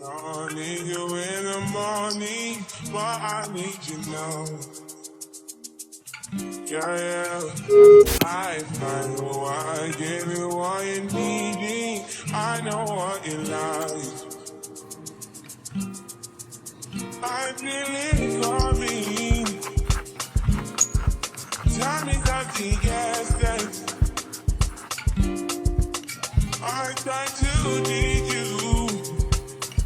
I need you in the morning, but I need you now. Yeah. I find why I give you what you need. I know what you like. I feel it coming. Time is up to yesterday. I try to need you,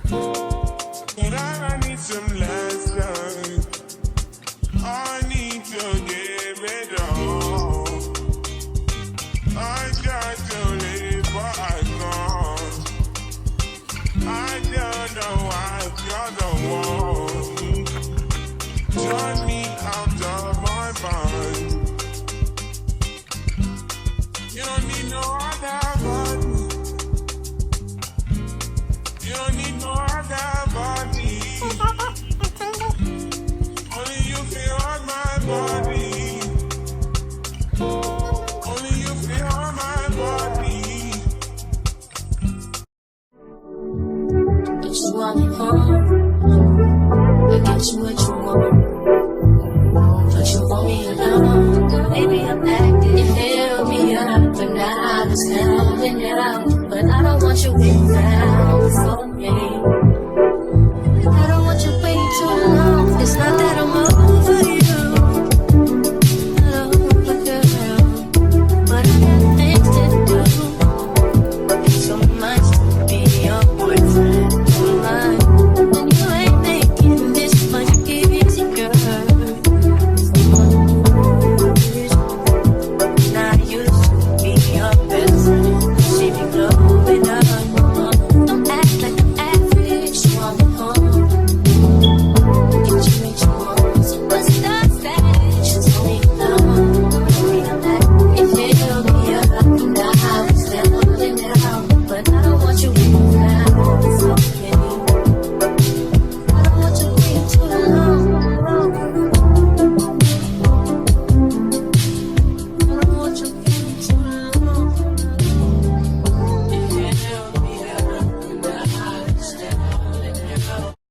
but I need some lessons. I need to give it all. I got to live, but I can't. I don't know why you're the one. Turn me out of my mind. You don't need no other body. You don't need no other body. Only you feel on my body. Only you feel on my body. If you want me home, I get you what you want. But you want me alone, maybe I'm acting. You fill me up, but now I'm just helping out. But I don't want you around. So